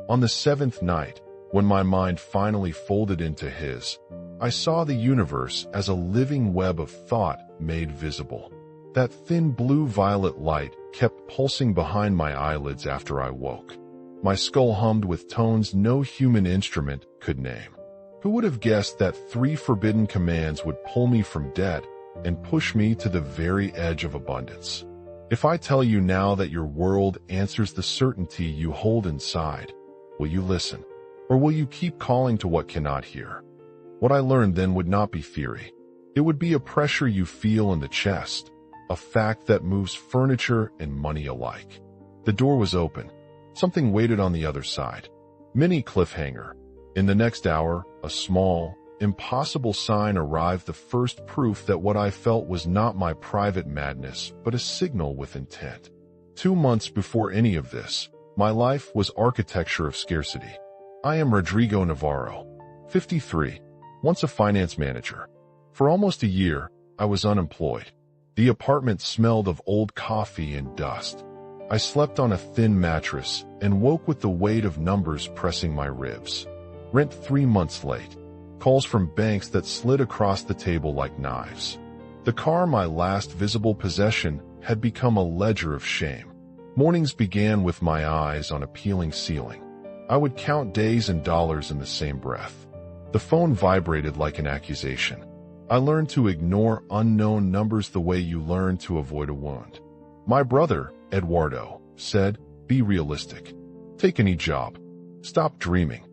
On the seventh night, when my mind finally folded into his, I saw the universe as a living web of thought made visible. That thin blue-violet light kept pulsing behind my eyelids after I woke. My skull hummed with tones no human instrument could name. Who would have guessed that 3 forbidden commands would pull me from debt and push me to the very edge of abundance? If I tell you now that your world answers the certainty you hold inside, will you listen? Or will you keep calling to what cannot hear? What I learned then would not be theory. It would be a pressure you feel in the chest, a fact that moves furniture and money alike. The door was open. Something waited on the other side. Mini cliffhanger. In the next hour, a small, impossible sign arrived, the first proof that what I felt was not my private madness, but a signal with intent. 2 months before any of this, my life was architecture of scarcity. I am Rodrigo Navarro, 53, once a finance manager. For almost a year, I was unemployed. The apartment smelled of old coffee and dust. I slept on a thin mattress and woke with the weight of numbers pressing my ribs. Rent 3 months late. Calls from banks that slid across the table like knives. The car, my last visible possession, had become a ledger of shame. Mornings began with my eyes on a peeling ceiling. I would count days and dollars in the same breath. The phone vibrated like an accusation. I learned to ignore unknown numbers the way you learn to avoid a wound. My brother, Eduardo, said, "Be realistic. Take any job. Stop dreaming."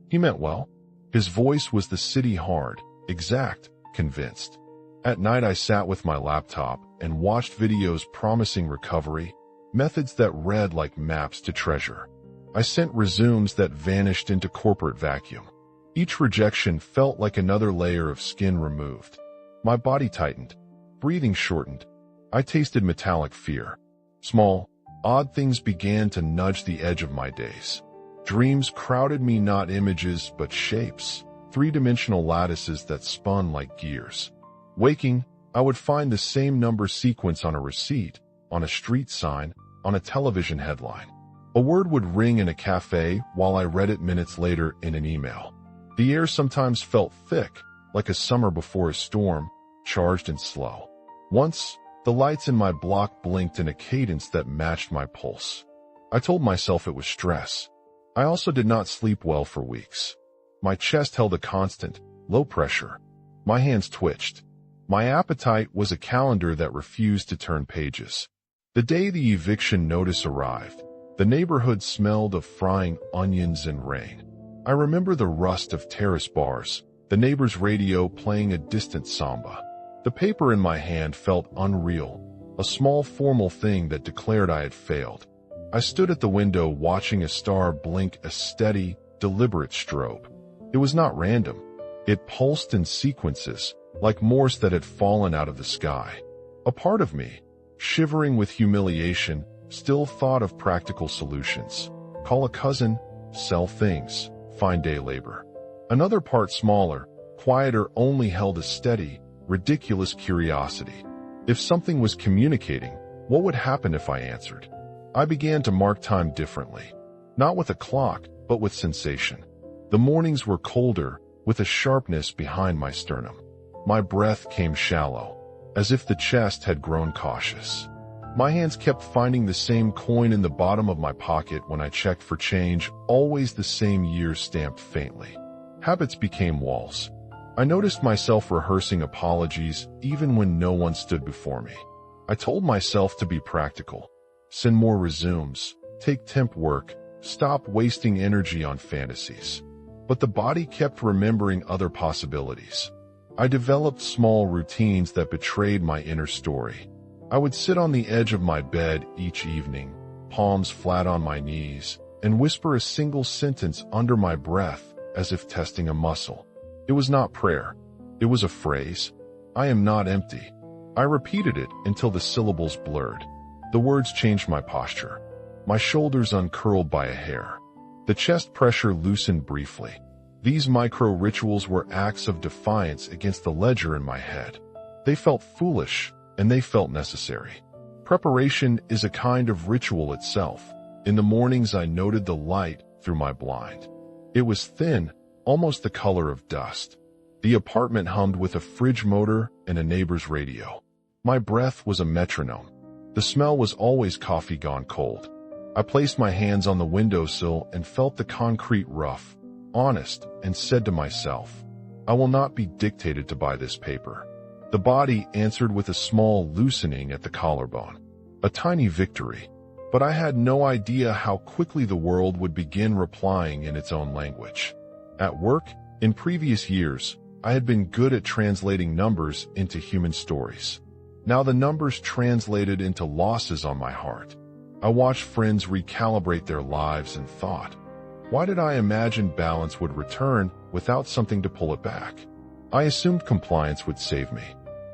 He meant well. His voice was the city hard, exact, convinced. At night I sat with my laptop and watched videos promising recovery, methods that read like maps to treasure. I sent resumes that vanished into corporate vacuum. Each rejection felt like another layer of skin removed. My body tightened. Breathing shortened. I tasted metallic fear. Small, odd things began to nudge the edge of my days. Dreams crowded me, not images, but shapes. 3-dimensional lattices that spun like gears. Waking, I would find the same number sequence on a receipt, on a street sign, on a television headline. A word would ring in a cafe while I read it minutes later in an email. The air sometimes felt thick, like a summer before a storm, charged and slow. Once, the lights in my block blinked in a cadence that matched my pulse. I told myself it was stress. I also did not sleep well for weeks. My chest held a constant, low pressure. My hands twitched. My appetite was a calendar that refused to turn pages. The day the eviction notice arrived, the neighborhood smelled of frying onions and rain. I remember the rust of terrace bars, the neighbor's radio playing a distant samba. The paper in my hand felt unreal, a small formal thing that declared I had failed. I stood at the window watching a star blink, a steady, deliberate strobe. It was not random. It pulsed in sequences, like Morse that had fallen out of the sky. A part of me, shivering with humiliation, still thought of practical solutions. Call a cousin, sell things, find day labor. Another part, smaller, quieter, only held a steady, ridiculous curiosity. If something was communicating, what would happen if I answered? I began to mark time differently. Not with a clock, but with sensation. The mornings were colder, with a sharpness behind my sternum. My breath came shallow, as if the chest had grown cautious. My hands kept finding the same coin in the bottom of my pocket when I checked for change, always the same year stamped faintly. Habits became walls. I noticed myself rehearsing apologies even when no one stood before me. I told myself to be practical. Send more resumes, take temp work, stop wasting energy on fantasies. But the body kept remembering other possibilities. I developed small routines that betrayed my inner story. I would sit on the edge of my bed each evening, palms flat on my knees, and whisper a single sentence under my breath as if testing a muscle. It was not prayer. It was a phrase. I am not empty. I repeated it until the syllables blurred. The words changed my posture. My shoulders uncurled by a hair. The chest pressure loosened briefly. These micro-rituals were acts of defiance against the ledger in my head. They felt foolish, and they felt necessary. Preparation is a kind of ritual itself. In the mornings I noted the light through my blind. It was thin, almost the color of dust. The apartment hummed with a fridge motor and a neighbor's radio. My breath was a metronome. The smell was always coffee gone cold. I placed my hands on the windowsill and felt the concrete rough, honest, and said to myself, I will not be dictated to by this paper. The body answered with a small loosening at the collarbone. A tiny victory, but I had no idea how quickly the world would begin replying in its own language. At work, in previous years, I had been good at translating numbers into human stories. Now the numbers translated into losses on my heart. I watched friends recalibrate their lives and thought, why did I imagine balance would return without something to pull it back? I assumed compliance would save me.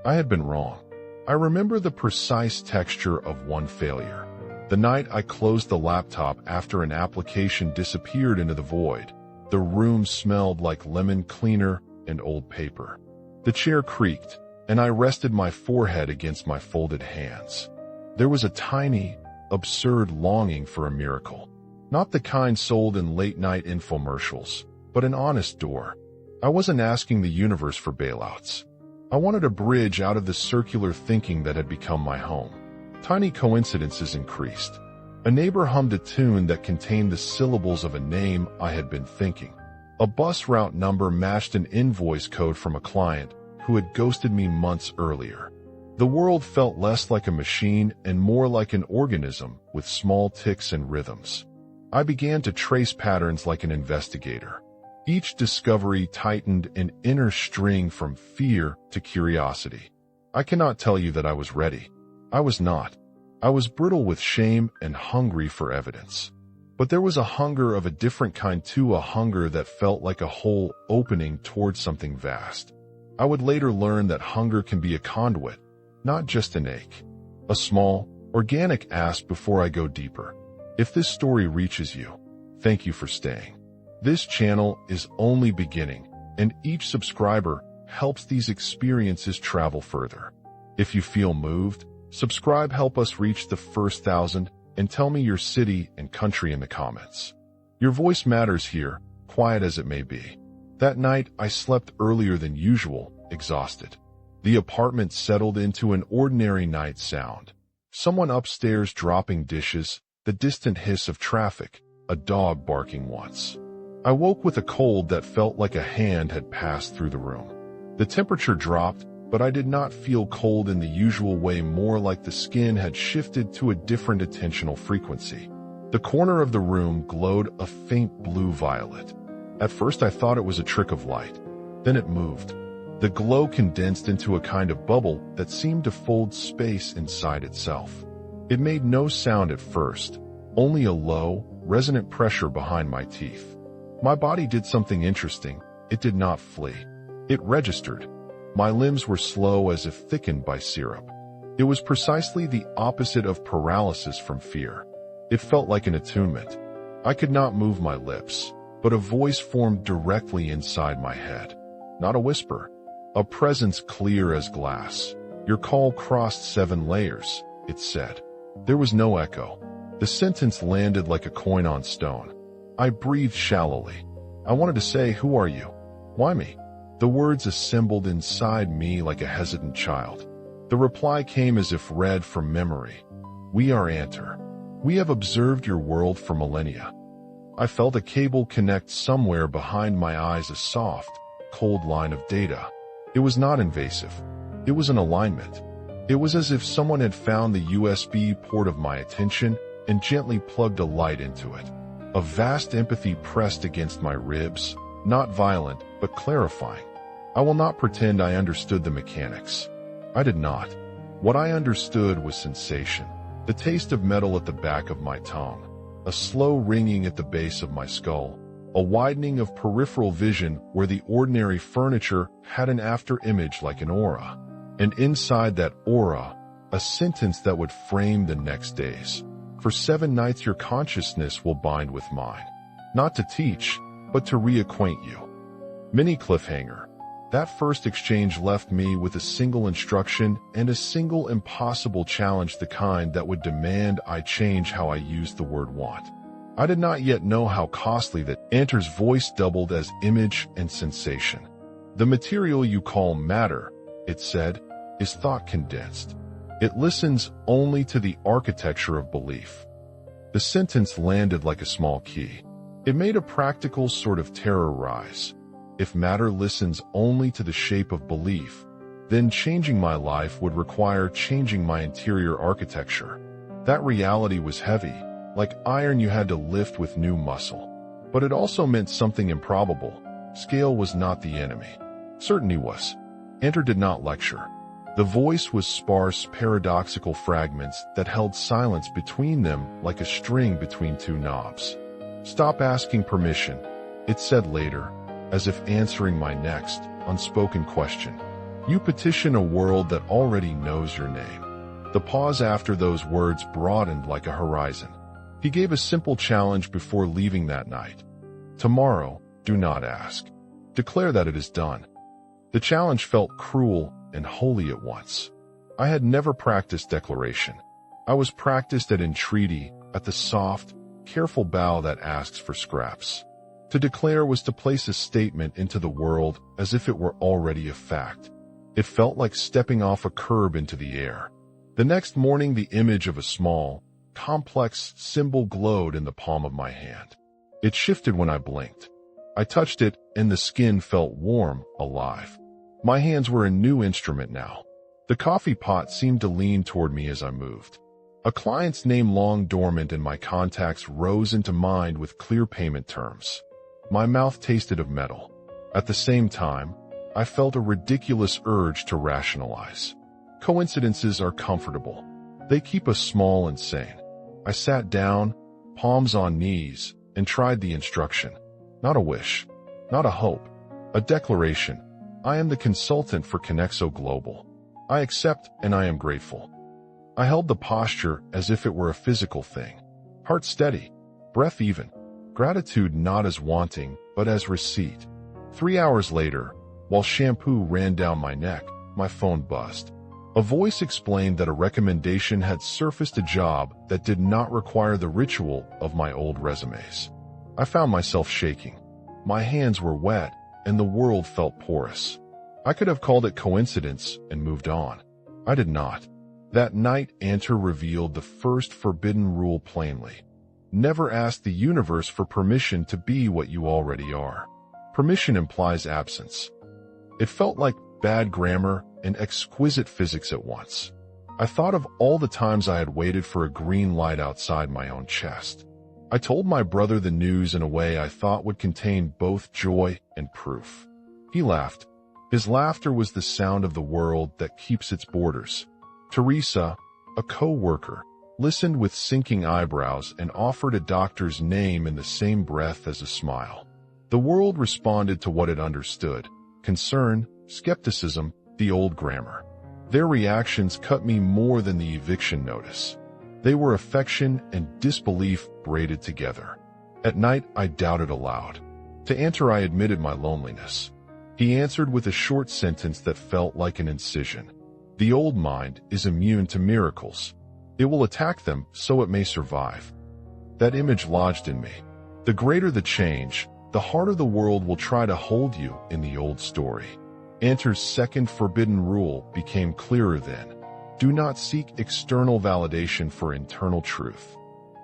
I had been wrong. I remember the precise texture of one failure. The night I closed the laptop after an application disappeared into the void. The room smelled like lemon cleaner and old paper. The chair creaked, and I rested my forehead against my folded hands. There was a tiny, absurd longing for a miracle. Not the kind sold in late-night infomercials, but an honest door. I wasn't asking the universe for bailouts. I wanted a bridge out of the circular thinking that had become my home. Tiny coincidences increased. A neighbor hummed a tune that contained the syllables of a name I had been thinking. A bus route number matched an invoice code from a client who had ghosted me months earlier. The world felt less like a machine and more like an organism with small ticks and rhythms. I began to trace patterns like an investigator. Each discovery tightened an inner string from fear to curiosity. I cannot tell you that I was ready. I was not. I was brittle with shame and hungry for evidence. But there was a hunger of a different kind too, a hunger that felt like a hole opening towards something vast. I would later learn that hunger can be a conduit, not just an ache. A small, organic ask before I go deeper. If this story reaches you, thank you for staying. This channel is only beginning, and each subscriber helps these experiences travel further. If you feel moved, subscribe, help us reach the first 1,000, and tell me your city and country in the comments. Your voice matters here, quiet as it may be. That night, I slept earlier than usual, exhausted. The apartment settled into an ordinary night sound. Someone upstairs dropping dishes, the distant hiss of traffic, a dog barking once. I woke with a cold that felt like a hand had passed through the room. The temperature dropped, but I did not feel cold in the usual way, more like the skin had shifted to a different attentional frequency. The corner of the room glowed a faint blue-violet. At first I thought it was a trick of light. Then it moved. The glow condensed into a kind of bubble that seemed to fold space inside itself. It made no sound at first, only a low, resonant pressure behind my teeth. My body did something interesting. It did not flee. It registered. My limbs were slow as if thickened by syrup. It was precisely the opposite of paralysis from fear. It felt like an attunement. I could not move my lips, but a voice formed directly inside my head. Not a whisper. A presence clear as glass. Your call crossed 7 layers, it said. There was no echo. The sentence landed like a coin on stone. I breathed shallowly. I wanted to say, who are you? Why me? The words assembled inside me like a hesitant child. The reply came as if read from memory. We are Anter. We have observed your world for millennia. I felt a cable connect somewhere behind my eyes, a soft, cold line of data. It was not invasive. It was an alignment. It was as if someone had found the USB port of my attention and gently plugged a light into it. A vast empathy pressed against my ribs, not violent, but clarifying. I will not pretend I understood the mechanics. I did not. What I understood was sensation, the taste of metal at the back of my tongue, a slow ringing at the base of my skull, a widening of peripheral vision where the ordinary furniture had an after-image like an aura. And inside that aura, a sentence that would frame the next days. For 7 nights your consciousness will bind with mine. Not to teach, but to reacquaint you. Mini cliffhanger. That first exchange left me with a single instruction and a single impossible challenge, the kind that would demand I change how I used the word want. I did not yet know how costly that Enter's voice doubled as image and sensation. The material you call matter, it said, is thought condensed. It listens only to the architecture of belief. The sentence landed like a small key. It made a practical sort of terror rise. If matter listens only to the shape of belief, then changing my life would require changing my interior architecture. That reality was heavy, like iron you had to lift with new muscle. But it also meant something improbable. Scale was not the enemy. Certainty was. Enter did not lecture. The voice was sparse, paradoxical fragments that held silence between them like a string between two knobs. Stop asking permission, it said later, as if answering my next, unspoken question. You petition a world that already knows your name. The pause after those words broadened like a horizon. He gave a simple challenge before leaving that night. Tomorrow, do not ask. Declare that it is done. The challenge felt cruel and holy at once. I had never practiced declaration. I was practiced at entreaty, at the soft, careful bow that asks for scraps. To declare was to place a statement into the world as if it were already a fact. It felt like stepping off a curb into the air. The next morning, the image of a small, complex symbol glowed in the palm of my hand. It shifted when I blinked. I touched it, and the skin felt warm, alive. My hands were a new instrument now. The coffee pot seemed to lean toward me as I moved. A client's name long dormant in my contacts rose into mind with clear payment terms. My mouth tasted of metal. At the same time, I felt a ridiculous urge to rationalize. Coincidences are comfortable. They keep us small and sane. I sat down, palms on knees, and tried the instruction. Not a wish, not a hope, a declaration. I am the consultant for Connexo Global. I accept and I am grateful. I held the posture as if it were a physical thing. Heart steady, breath even. Gratitude not as wanting, but as receipt. 3 hours later, while shampoo ran down my neck, my phone buzzed. A voice explained that a recommendation had surfaced, a job that did not require the ritual of my old resumes. I found myself shaking. My hands were wet, and the world felt porous. I could have called it coincidence and moved on. I did not. That night, Enter revealed the first forbidden rule plainly. Never ask the universe for permission to be what you already are. Permission implies absence. It felt like bad grammar and exquisite physics at once. I thought of all the times I had waited for a green light outside my own chest. I told my brother the news in a way I thought would contain both joy and proof. He laughed. His laughter was the sound of the world that keeps its borders. Teresa, a co-worker, listened with sinking eyebrows and offered a doctor's name in the same breath as a smile. The world responded to what it understood: concern, skepticism, the old grammar. Their reactions cut me more than the eviction notice. They were affection and disbelief braided together. At night, I doubted aloud. To Enter, I admitted my loneliness. He answered with a short sentence that felt like an incision. The old mind is immune to miracles. It will attack them so it may survive. That image lodged in me. The greater the change, the harder the world will try to hold you in the old story. Enter's second forbidden rule became clearer then. Do not seek external validation for internal truth.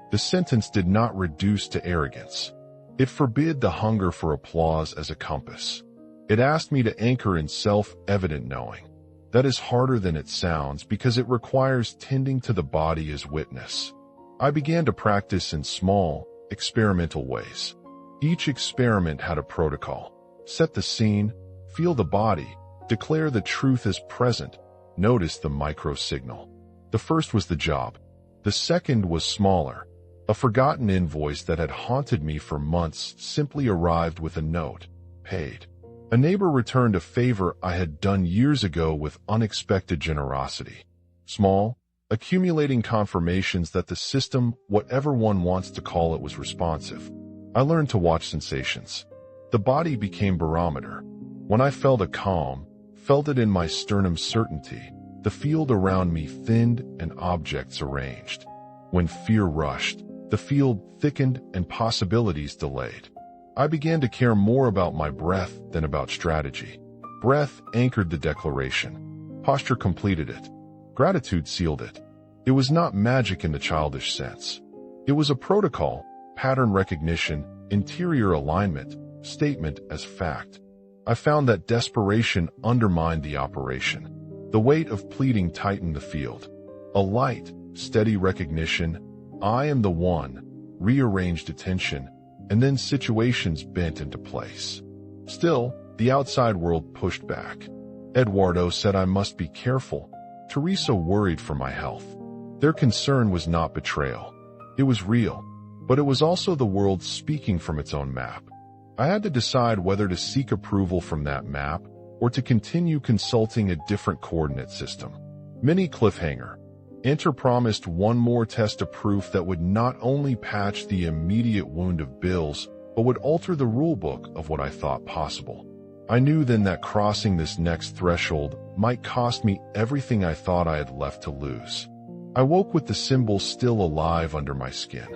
The sentence did not reduce to arrogance. It forbid the hunger for applause as a compass. It asked me to anchor in self-evident knowing. That is harder than it sounds because it requires tending to the body as witness. I began to practice in small, experimental ways. Each experiment had a protocol. Set the scene, feel the body, declare the truth as present, notice the micro-signal. The first was the job. The second was smaller. A forgotten invoice that had haunted me for months simply arrived with a note: paid. A neighbor returned a favor I had done years ago with unexpected generosity. Small, accumulating confirmations that the system, whatever one wants to call it, was responsive. I learned to watch sensations. The body became barometer. When I felt a calm, felt it in my sternum certainty, the field around me thinned and objects arranged. When fear rushed, The field thickened and possibilities delayed. I began to care more about my breath than about strategy. Breath anchored the declaration. Posture completed it. Gratitude sealed it. It was not magic in the childish sense. It was a protocol, pattern recognition, interior alignment, statement as fact. I found that desperation undermined the operation. The weight of pleading tightened the field. A light, steady recognition, I am the one, rearranged attention, and then situations bent into place. Still, the outside world pushed back. Eduardo said I must be careful. Teresa worried for my health. Their concern was not betrayal. It was real, but it was also the world speaking from its own map. I had to decide whether to seek approval from that map or to continue consulting a different coordinate system. Mini cliffhanger. Enter promised one more test of proof that would not only patch the immediate wound of bills, but would alter the rulebook of what I thought possible. I knew then that crossing this next threshold might cost me everything I thought I had left to lose. I woke with the symbol still alive under my skin.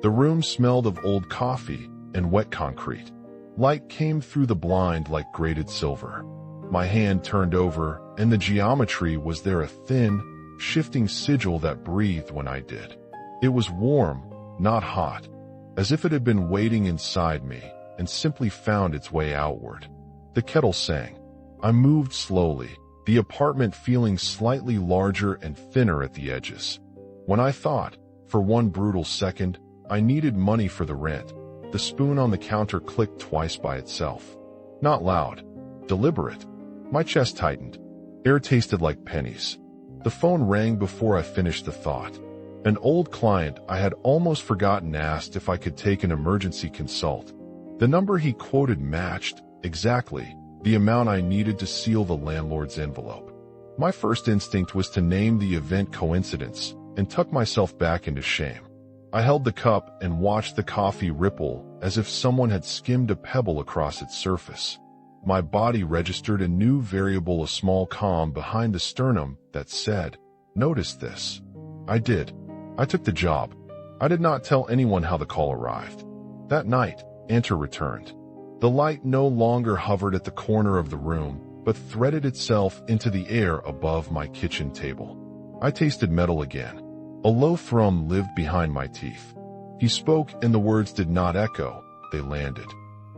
The room smelled of old coffee and wet concrete. Light came through the blind like grated silver. My hand turned over, and the geometry was there, a thin, shifting sigil that breathed when I did. It was warm, not hot, as if it had been waiting inside me and simply found its way outward. The kettle sang. I moved slowly, the apartment feeling slightly larger and thinner at the edges. When I thought, for one brutal second, I needed money for the rent, the spoon on the counter clicked twice by itself. Not loud, deliberate. My chest tightened. Air tasted like pennies. The phone rang before I finished the thought. An old client I had almost forgotten asked if I could take an emergency consult. The number he quoted matched, exactly, the amount I needed to seal the landlord's envelope. My first instinct was to name the event coincidence and tuck myself back into shame. I held the cup and watched the coffee ripple as if someone had skimmed a pebble across its surface. My body registered a new variable, a small calm behind the sternum that said, "Notice this." I did. I took the job. I did not tell anyone how the call arrived. That night, Enter returned. The light no longer hovered at the corner of the room, but threaded itself into the air above my kitchen table. I tasted metal again. A low thrum lived behind my teeth. He spoke, and the words did not echo, they landed.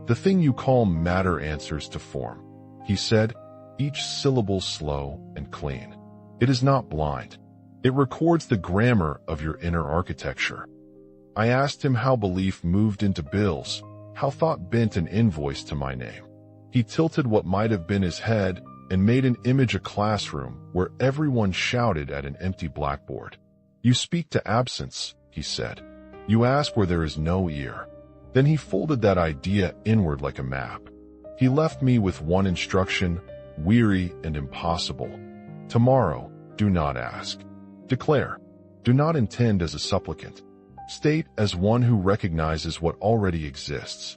"The thing you call matter answers to form," he said, each syllable slow and clean. "It is not blind. It records the grammar of your inner architecture." I asked him how belief moved into bills, how thought bent an invoice to my name. He tilted what might have been his head and made an image a classroom where everyone shouted at an empty blackboard. "You speak to absence," he said. "You ask where there is no ear." Then he folded that idea inward like a map. He left me with one instruction, weary and impossible. Tomorrow, do not ask. Declare. Do not intend as a supplicant. State as one who recognizes what already exists.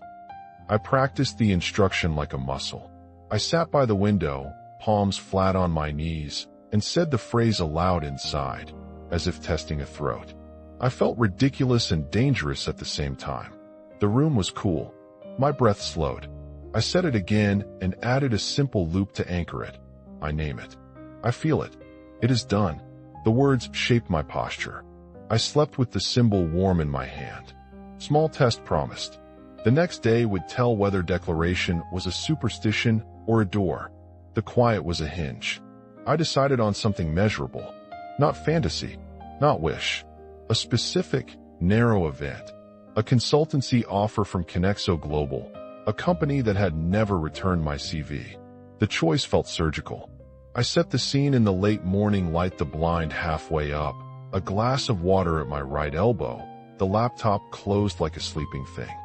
I practiced the instruction like a muscle. I sat by the window, palms flat on my knees, and said the phrase aloud inside, as if testing a throat. I felt ridiculous and dangerous at the same time. The room was cool. My breath slowed. I said it again and added a simple loop to anchor it. I name it. I feel it. It is done. The words shaped my posture. I slept with the symbol warm in my hand. Small test promised. The next day would tell whether declaration was a superstition or a door. The quiet was a hinge. I decided on something measurable. Not fantasy, not wish. A specific, narrow event. A consultancy offer from Conexo Global, a company that had never returned my CV. The choice felt surgical. I set the scene in the late morning light, the blind halfway up, a glass of water at my right elbow, the laptop closed like a sleeping thing.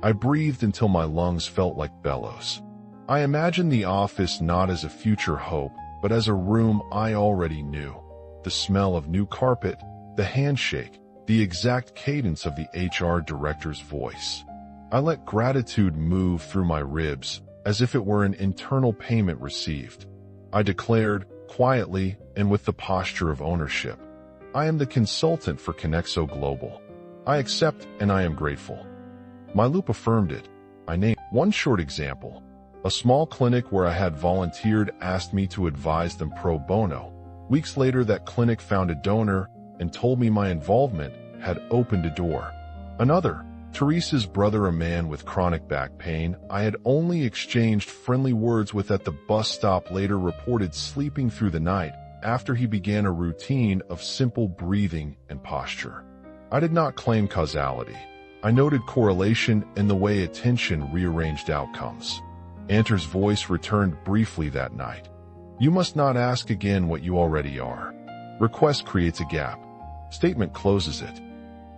I breathed until my lungs felt like bellows. I imagined the office not as a future hope, but as a room I already knew. The smell of new carpet, the handshake, the exact cadence of the HR director's voice. I let gratitude move through my ribs as if it were an internal payment received. I declared, quietly and with the posture of ownership, I am the consultant for Conexo Global. I accept and I am grateful. My loop affirmed it. I named one short example. A small clinic where I had volunteered asked me to advise them pro bono. Weeks later, that clinic found a donor and told me my involvement had opened a door. Another, Teresa's brother, a man with chronic back pain I had only exchanged friendly words with at the bus stop, later reported sleeping through the night after he began a routine of simple breathing and posture. I did not claim causality. I noted correlation in the way attention rearranged outcomes. Anter's voice returned briefly that night. You must not ask again what you already are. Request creates a gap. Statement closes it.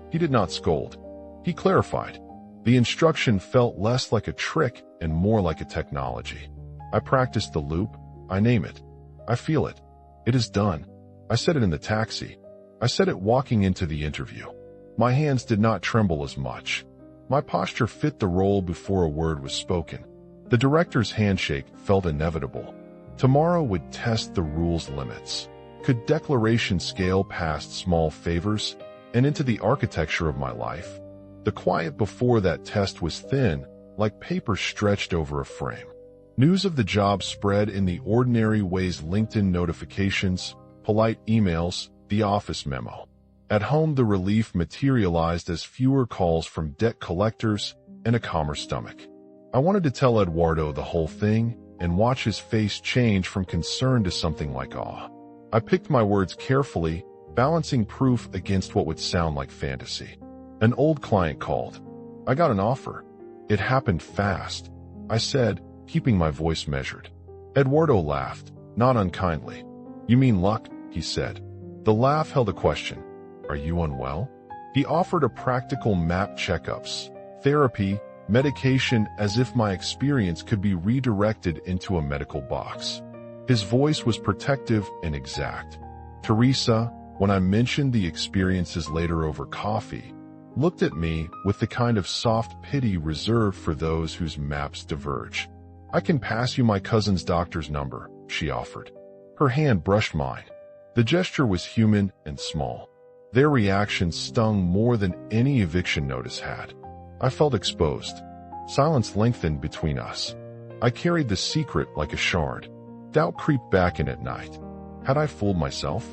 He did not scold. He clarified. The instruction felt less like a trick and more like a technology. I practiced the loop. I name it. I feel it. It is done. I said it in the taxi. I said it walking into the interview. My hands did not tremble as much. My posture fit the role before a word was spoken. The director's handshake felt inevitable. Tomorrow would test the rule's limits. Could declaration scale past small favors and into the architecture of my life? The quiet before that test was thin, like paper stretched over a frame. News of the job spread in the ordinary ways: LinkedIn notifications, polite emails, the office memo. At home, the relief materialized as fewer calls from debt collectors and a calmer stomach. I wanted to tell Eduardo the whole thing and watch his face change from concern to something like awe. I picked my words carefully, balancing proof against what would sound like fantasy. An old client called. I got an offer. It happened fast, I said, keeping my voice measured. Eduardo laughed, not unkindly. You mean luck, he said. The laugh held a question. Are you unwell? He offered a practical map: checkups, therapy, medication, as if my experience could be redirected into a medical box. His voice was protective and exact. Teresa, when I mentioned the experiences later over coffee, looked at me with the kind of soft pity reserved for those whose maps diverge. I can pass you my cousin's doctor's number, she offered. Her hand brushed mine. The gesture was human and small. Their reaction stung more than any eviction notice had. I felt exposed. Silence lengthened between us. I carried the secret like a shard. Doubt creeped back in at night. Had I fooled myself?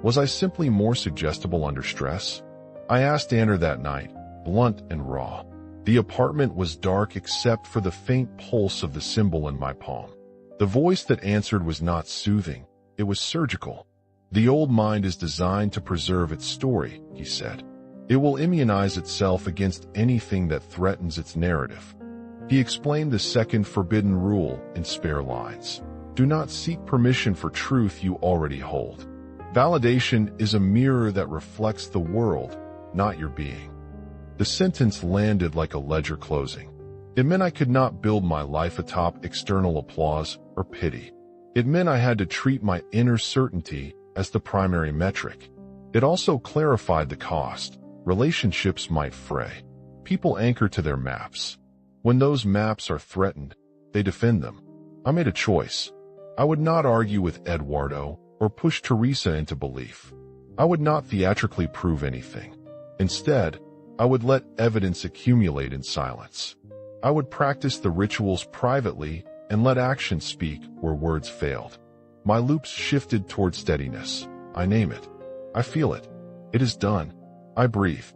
Was I simply more suggestible under stress? I asked Anner that night, blunt and raw. The apartment was dark except for the faint pulse of the symbol in my palm. The voice that answered was not soothing. It was surgical. The old mind is designed to preserve its story, he said. It will immunize itself against anything that threatens its narrative. He explained the second forbidden rule in spare lines. Do not seek permission for truth you already hold. Validation is a mirror that reflects the world, not your being. The sentence landed like a ledger closing. It meant I could not build my life atop external applause or pity. It meant I had to treat my inner certainty as the primary metric. It also clarified the cost. Relationships might fray. People anchor to their maps. When those maps are threatened, they defend them. I made a choice. I would not argue with Eduardo or push Teresa into belief. I would not theatrically prove anything. Instead, I would let evidence accumulate in silence. I would practice the rituals privately and let action speak where words failed. My loops shifted toward steadiness. I name it. I feel it. It is done. I breathe.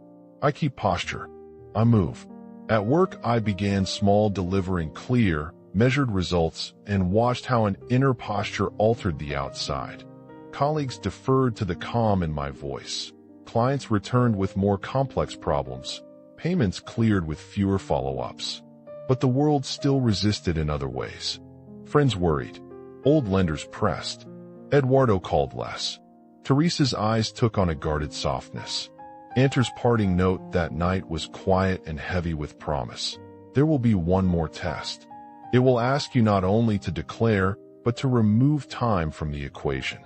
I keep posture. I move. At work, I began small, delivering clear, measured results, and watched how an inner posture altered the outside. Colleagues deferred to the calm in my voice. Clients returned with more complex problems. Payments cleared with fewer follow-ups. But the world still resisted in other ways. Friends worried. Old lenders pressed. Eduardo called less. Teresa's eyes took on a guarded softness. Anter's parting note that night was quiet and heavy with promise. There will be one more test. It will ask you not only to declare, but to remove time from the equation.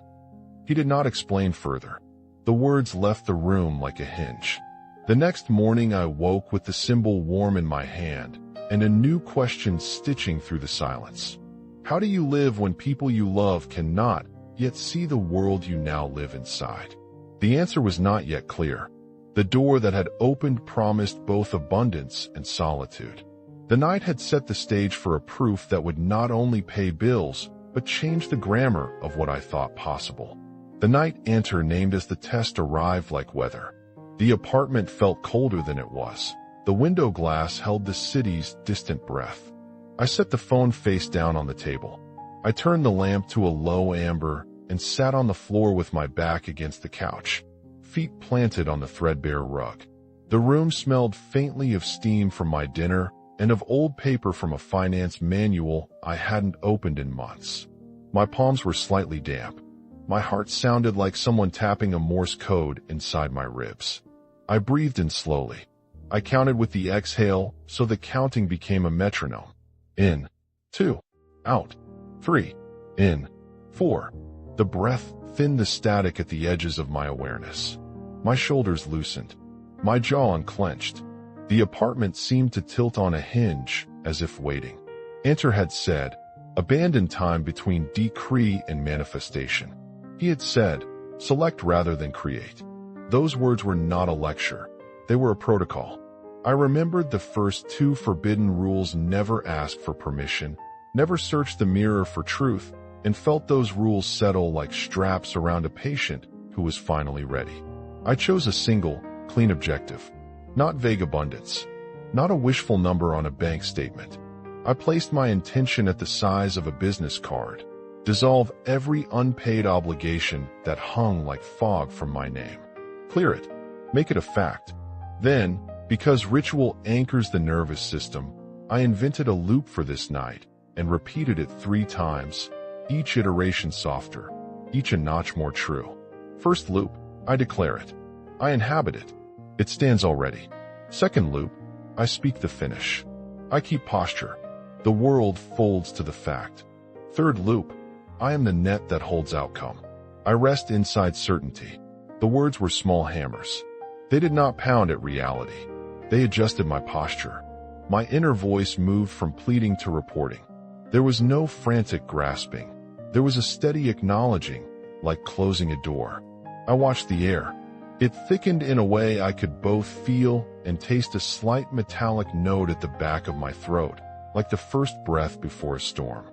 He did not explain further. The words left the room like a hinge. The next morning I woke with the symbol warm in my hand and a new question stitching through the silence. How do you live when people you love cannot yet see the world you now live inside? The answer was not yet clear. The door that had opened promised both abundance and solitude. The night had set the stage for a proof that would not only pay bills, but change the grammar of what I thought possible. The night enter named as the test arrived like weather. The apartment felt colder than it was. The window glass held the city's distant breath. I set the phone face down on the table. I turned the lamp to a low amber and sat on the floor with my back against the couch, feet planted on the threadbare rug. The room smelled faintly of steam from my dinner and of old paper from a finance manual I hadn't opened in months. My palms were slightly damp. My heart sounded like someone tapping a Morse code inside my ribs. I breathed in slowly. I counted with the exhale, so the counting became a metronome. In, 2, out, 3, in, 4. The breath thinned the static at the edges of my awareness. My shoulders loosened. My jaw unclenched. The apartment seemed to tilt on a hinge, as if waiting. Enter had said, abandon time between decree and manifestation. He had said, select rather than create. Those words were not a lecture. They were a protocol. I remembered the first 2 forbidden rules: never ask for permission, never search the mirror for truth, and felt those rules settle like straps around a patient who was finally ready. I chose a single, clean objective. Not vague abundance. Not a wishful number on a bank statement. I placed my intention at the size of a business card. Dissolve every unpaid obligation that hung like fog from my name. Clear it. Make it a fact. Then, because ritual anchors the nervous system, I invented a loop for this night and repeated it 3 times, each iteration softer, each a notch more true. First loop, I declare it. I inhabit it. It stands already. Second loop, I speak the finish. I keep posture. The world folds to the fact. Third loop, I am the net that holds outcome. I rest inside certainty. The words were small hammers. They did not pound at reality. They adjusted my posture. My inner voice moved from pleading to reporting. There was no frantic grasping. There was a steady acknowledging, like closing a door. I watched the air. It thickened in a way I could both feel and taste, a slight metallic note at the back of my throat, like the first breath before a storm.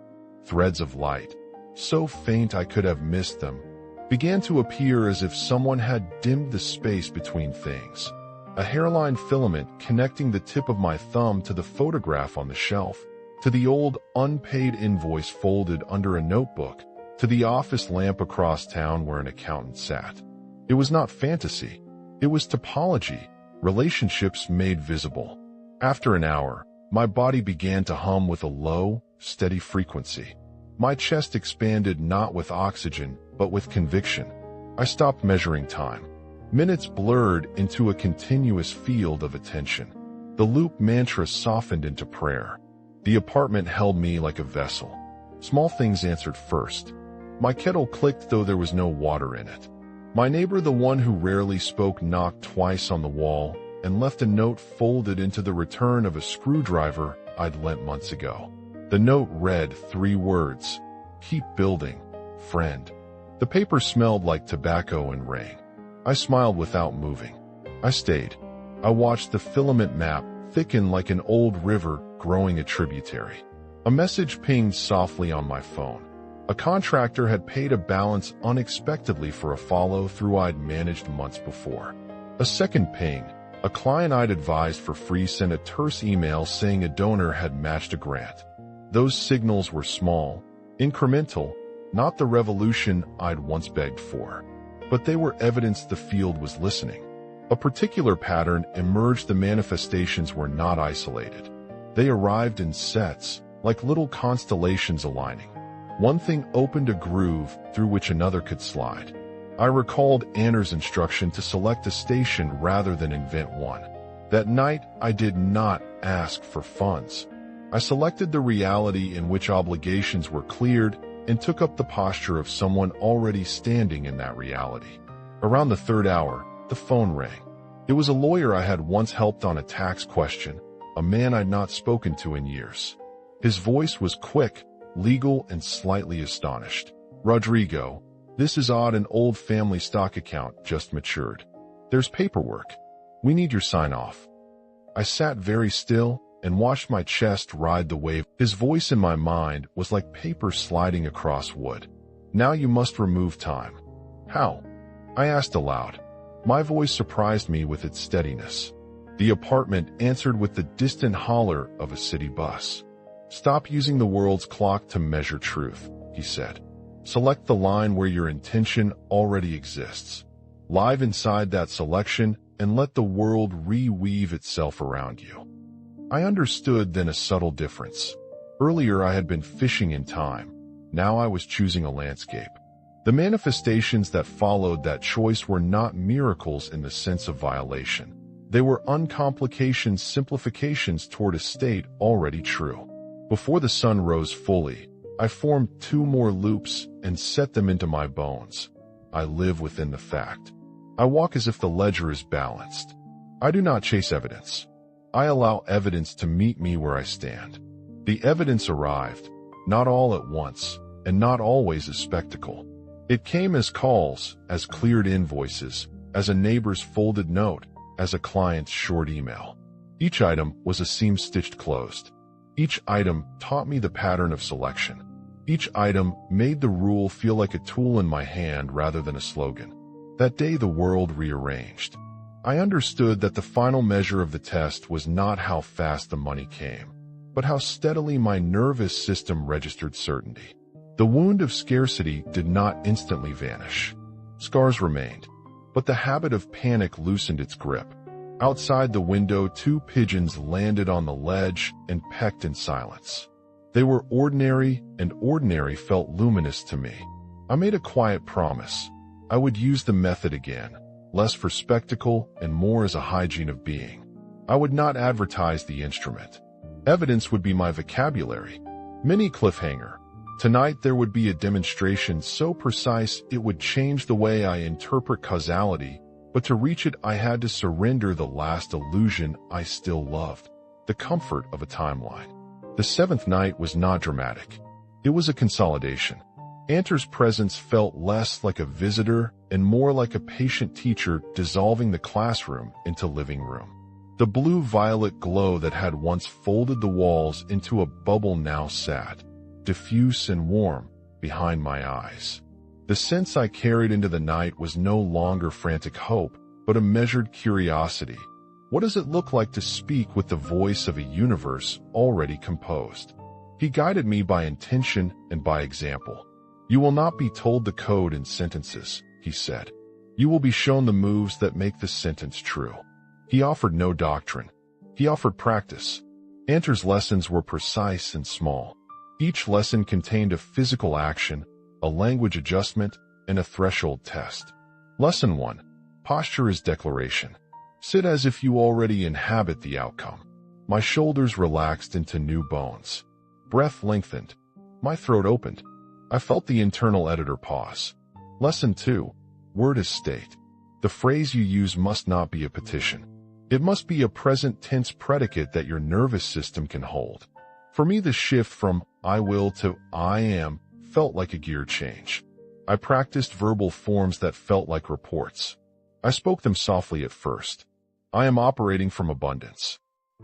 Threads of light, so faint I could have missed them, began to appear as if someone had dimmed the space between things. A hairline filament connecting the tip of my thumb to the photograph on the shelf, to the old unpaid invoice folded under a notebook, to the office lamp across town where an accountant sat. It was not fantasy. It was topology, relationships made visible. After an hour, my body began to hum with a low, steady frequency. My chest expanded not with oxygen, but with conviction. I stopped measuring time. Minutes blurred into a continuous field of attention. The loop mantra softened into prayer. The apartment held me like a vessel. Small things answered first. My kettle clicked though there was no water in it. My neighbor, the one who rarely spoke, knocked twice on the wall and left a note folded into the return of a screwdriver I'd lent months ago. The note read 3 words: keep building, friend. The paper smelled like tobacco and rain. I smiled without moving. I stayed. I watched the filament map thicken like an old river growing a tributary. A message pinged softly on my phone. A contractor had paid a balance unexpectedly for a follow-through I'd managed months before. A second ping. A client I'd advised for free sent a terse email saying a donor had matched a grant. Those signals were small, incremental, not the revolution I'd once begged for. But they were evidence the field was listening. A particular pattern emerged. The manifestations were not isolated. They arrived in sets, like little constellations aligning. One thing opened a groove through which another could slide. I recalled Anner's instruction to select a station rather than invent one. That night, I did not ask for funds. I selected the reality in which obligations were cleared and took up the posture of someone already standing in that reality. Around the 3rd hour, the phone rang. It was a lawyer I had once helped on a tax question, a man I'd not spoken to in years. His voice was quick, legal, and slightly astonished. Rodrigo, this is odd. An old family stock account just matured. There's paperwork. We need your sign-off. I sat very still and watched my chest ride the wave. His voice in my mind was like paper sliding across wood. Now you must remove time. How? I asked aloud. My voice surprised me with its steadiness. The apartment answered with the distant holler of a city bus. Stop using the world's clock to measure truth, he said. Select the line where your intention already exists. Live inside that selection and let the world reweave itself around you. I understood then a subtle difference. Earlier I had been fishing in time. Now I was choosing a landscape. The manifestations that followed that choice were not miracles in the sense of violation. They were uncomplications, simplifications toward a state already true. Before the sun rose fully, I formed 2 more loops and set them into my bones. I live within the fact. I walk as if the ledger is balanced. I do not chase evidence. I allow evidence to meet me where I stand. The evidence arrived, not all at once, and not always as spectacle. It came as calls, as cleared invoices, as a neighbor's folded note, as a client's short email. Each item was a seam stitched closed. Each item taught me the pattern of selection. Each item made the rule feel like a tool in my hand rather than a slogan. That day the world rearranged. I understood that the final measure of the test was not how fast the money came, but how steadily my nervous system registered certainty. The wound of scarcity did not instantly vanish. Scars remained, but the habit of panic loosened its grip. Outside the window, 2 pigeons landed on the ledge and pecked in silence. They were ordinary, and ordinary felt luminous to me. I made a quiet promise. I would use the method again, less for spectacle and more as a hygiene of being. I would not advertise the instrument. Evidence would be my vocabulary. Mini cliffhanger. Tonight there would be a demonstration so precise it would change the way I interpret causality, but to reach it I had to surrender the last illusion I still loved, the comfort of a timeline. The 7th night was not dramatic. It was a consolidation. Anter's presence felt less like a visitor and more like a patient teacher dissolving the classroom into living room. The blue-violet glow that had once folded the walls into a bubble now sat, diffuse and warm, behind my eyes. The sense I carried into the night was no longer frantic hope, but a measured curiosity. What does it look like to speak with the voice of a universe already composed? He guided me by intention and by example. You will not be told the code in sentences, he said. You will be shown the moves that make the sentence true. He offered no doctrine. He offered practice. Anter's lessons were precise and small. Each lesson contained a physical action, a language adjustment, and a threshold test. Lesson 1. Posture is declaration. Sit as if you already inhabit the outcome. My shoulders relaxed into new bones. Breath lengthened. My throat opened. I felt the internal editor pause. Lesson 2. Word is state. The phrase you use must not be a petition. It must be a present tense predicate that your nervous system can hold. For me, the shift from I will to I am felt like a gear change. I practiced verbal forms that felt like reports. I spoke them softly at first. I am operating from abundance.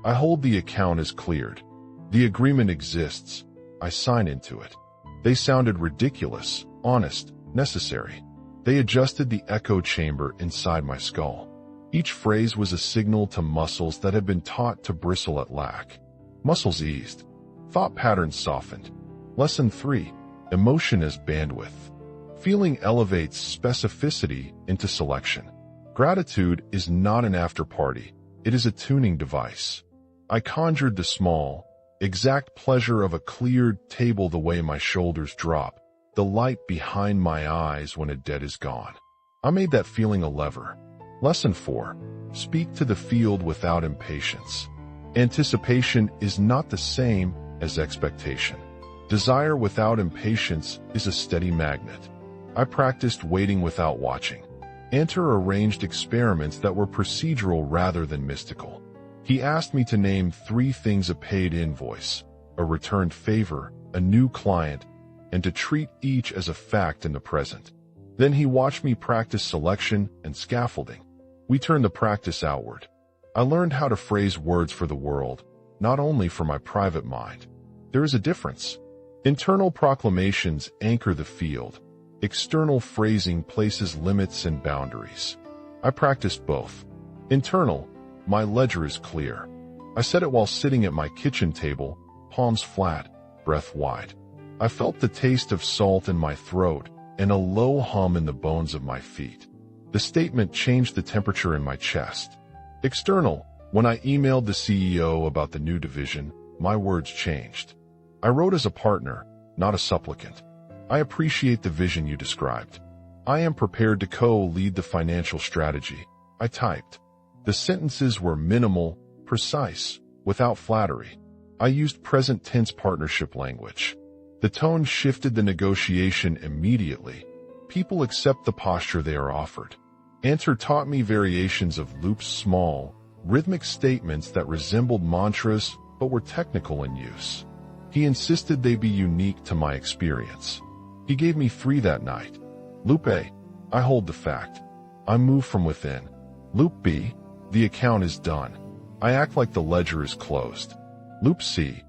I hold the account as cleared. The agreement exists. I sign into it. They sounded ridiculous, honest, necessary. They adjusted the echo chamber inside my skull. Each phrase was a signal to muscles that had been taught to bristle at lack. Muscles eased. Thought patterns softened. Lesson 3. Emotion as bandwidth. Feeling elevates specificity into selection. Gratitude is not an after-party. It is a tuning device. I conjured the small, exact pleasure of a cleared table the way my shoulders drop, the light behind my eyes when a debt is gone. I made that feeling a lever. Lesson 4. Speak to the field without impatience. Anticipation is not the same as expectation. Desire without impatience is a steady magnet. I practiced waiting without watching. Anter arranged experiments that were procedural rather than mystical. He asked me to name 3 things: a paid invoice, a returned favor, a new client, and to treat each as a fact in the present. Then he watched me practice selection and scaffolding. We turned the practice outward. I learned how to phrase words for the world, not only for my private mind. There is a difference. Internal proclamations anchor the field. External phrasing places limits and boundaries. I practiced both. Internal, my ledger is clear. I said it while sitting at my kitchen table, palms flat, breath wide. I felt the taste of salt in my throat and a low hum in the bones of my feet. The statement changed the temperature in my chest. External, when I emailed the CEO about the new division, my words changed. I wrote as a partner, not a supplicant. I appreciate the vision you described. I am prepared to co-lead the financial strategy. I typed. The sentences were minimal, precise, without flattery. I used present tense partnership language. The tone shifted the negotiation immediately. People accept the posture they are offered. Answer taught me variations of Loop's small, rhythmic statements that resembled mantras but were technical in use. He insisted they be unique to my experience. He gave me 3 that night. Loop A, I hold the fact. I move from within. Loop B, the account is done. I act like the ledger is closed. Loop C,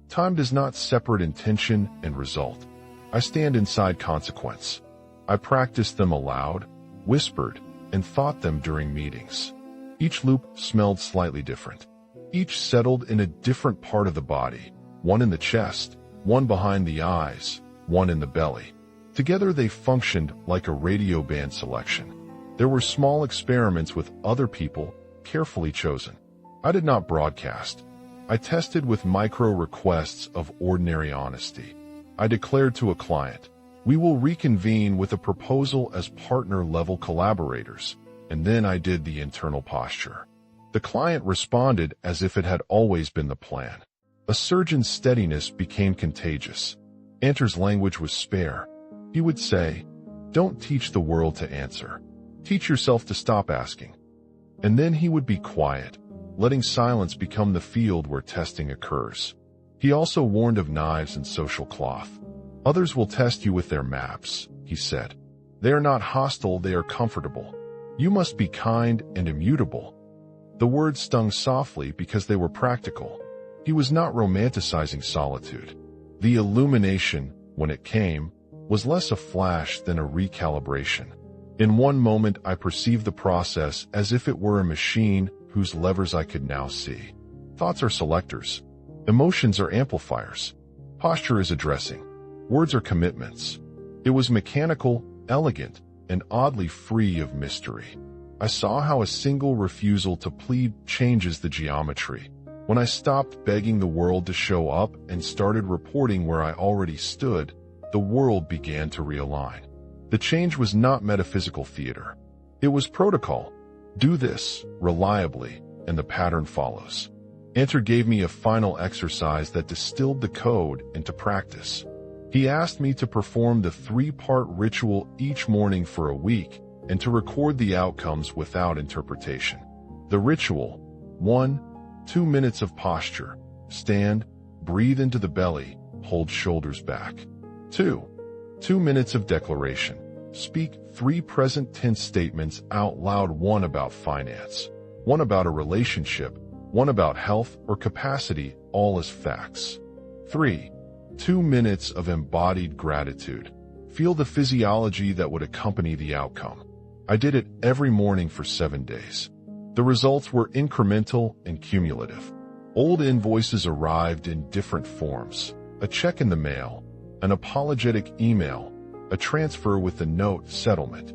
time does not separate intention and result. I stand inside consequence. I practiced them aloud, whispered, and thought them during meetings. Each loop smelled slightly different. Each settled in a different part of the body, one in the chest, one behind the eyes, one in the belly. Together they functioned like a radio band selection. There were small experiments with other people, carefully chosen. I did not broadcast. I tested with micro requests of ordinary honesty. I declared to a client, we will reconvene with a proposal as partner-level collaborators, and then I did the internal posture. The client responded as if it had always been the plan. A surgeon's steadiness became contagious. Anter's language was spare. He would say, don't teach the world to answer. Teach yourself to stop asking. And then he would be quiet, letting silence become the field where testing occurs. He also warned of knives and social cloth. Others will test you with their maps, he said. They are not hostile, they are comfortable. You must be kind and immutable. The words stung softly because they were practical. He was not romanticizing solitude. The illumination, when it came, was less a flash than a recalibration. In one moment I perceived the process as if it were a machine whose levers I could now see. Thoughts are selectors. Emotions are amplifiers. Posture is addressing. Words are commitments. It was mechanical, elegant, and oddly free of mystery. I saw how a single refusal to plead changes the geometry. When I stopped begging the world to show up and started reporting where I already stood, the world began to realign. The change was not metaphysical theater. It was protocol. Do this, reliably, and the pattern follows. Anter gave me a final exercise that distilled the code into practice. He asked me to perform the 3-part ritual each morning for a week and to record the outcomes without interpretation. The ritual: 1, 2 minutes of posture. Stand, breathe into the belly, hold shoulders back. 2, 2 minutes of declaration. Speak 3 present tense statements out loud, one about finance, one about a relationship, one about health or capacity, all as facts. 3, 2 minutes of embodied gratitude. Feel the physiology that would accompany the outcome. I did it every morning for 7 days. The results were incremental and cumulative. Old invoices arrived in different forms: a check in the mail, an apologetic email, a transfer with a note settlement.